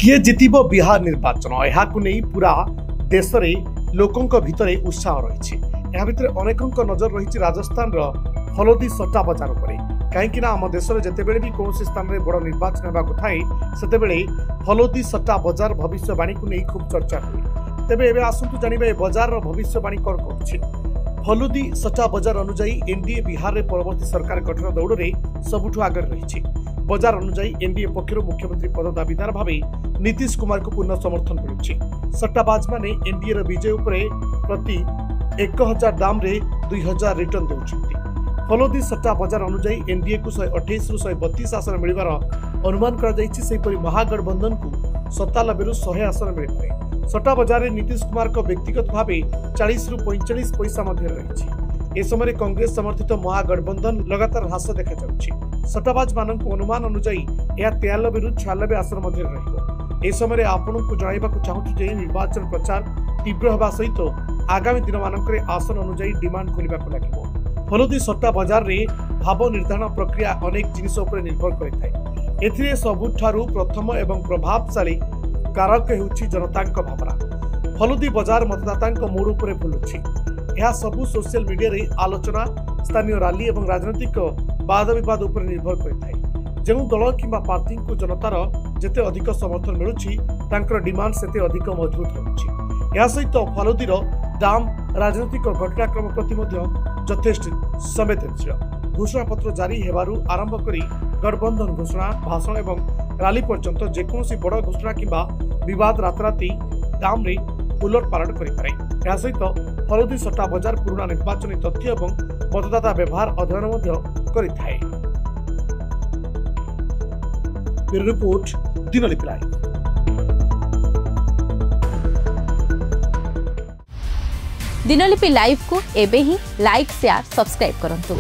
किए जितिबो बिहार निर्वाचन यहाकु नहीं पूरा देश में लोकों भितर उत्साह रही भितर अनेकों नजर रही राजस्थान फलोदी सट्टा बजार पर कहीं आम देश में जितेबले भी कौन स्थान में बड़ निर्वाचन होगा थाए से फलोदी सट्टा बजार भविष्यवाणी को नहीं खूब चर्चा हुए तेबे एबे आसंतु जानिबे बजार भविष्यवाणी कौन कर फलोदी सट्टा बजार अनुजाई एनडीए बिहार में परवर्ती सरकार गठन दौड़ में सबुठ आगे रही बजार अनुजाई एनडीए पक्षर मुख्यमंत्री पद दाबीदार भावे नीतीश कुमार को पूर्ण समर्थन मिलुछि। सट्टाबाज माने एनडीए विजय उपरे प्रति 1000 दाम रे 2000 रिटर्न देउछथि। फलोदी सट्टा बजार अनुजाई एनडीए को 128 रु 132 आसन मिलिबार अनुमान करा जायछि। सेहिपरि महागठबंधन को 97 रु 100 आसन मिलिपारे। सट्टा बजार रे नीतीश कुमार को व्यक्तिगत भावे 40 रु 45 पैसा मध्य रहिछि। ए समय कांग्रेस समर्थित महागठबंधन लगातार ह्रास देखा जाउछि। सट्टाबाज मानक अनुमान अनुजाई यह 93 रु 96 आसन मध्य रहिबो। ए समय आपण को जणाइबाकु चाहूछु जे निर्वाचन प्रचार तीव्र होबा सहित आगामी दिन मानकरे आसन अनुजाई डिमांड खोलिबाकु लागिबो। फलोदी सट्टा बाजार रे भाव निर्धारण प्रक्रिया अनेक जिनिस उपर निर्भर करिथाय। एथिरे सबुठारु प्रथम एवं प्रभावशाली कारक हेउछि जनताक भावना। फलोदी बाजार मतदाताक मूड उपर बुलुछि। यह सबु सोशल मीडिया रे आलोचना स्थानीय रैली और राजनीतिक वाद विवाद उपर निर्भर करिथाय। जो दल किंबा पार्टी को जनतार जेते अधिक समर्थन मिलुछि तांकर डिमांड सेते अधिक मजबूत होउछि। या सहित फलोदीर दाम राजनीतिक घटनाक्रम प्रति यथेष्ट संवेदनशील। घोषणा पत्र जारी हेबारु आरंभ करी गठबंधन घोषणा भाषण एवं रैली पर्यंत जेकोसी बड़ घोषणा किंबा विवाद राताराती दाम रे उलट पालट करिपारे। या सहित फलोदी सट्टा बजार पुराना निर्वाचन तथ्य एवं मतदाता व्यवहार अध्ययन करिथाय। Report Dinlipi live. Dinlipi live को एबे ही लाइक शेयर सब्सक्राइब करंतु।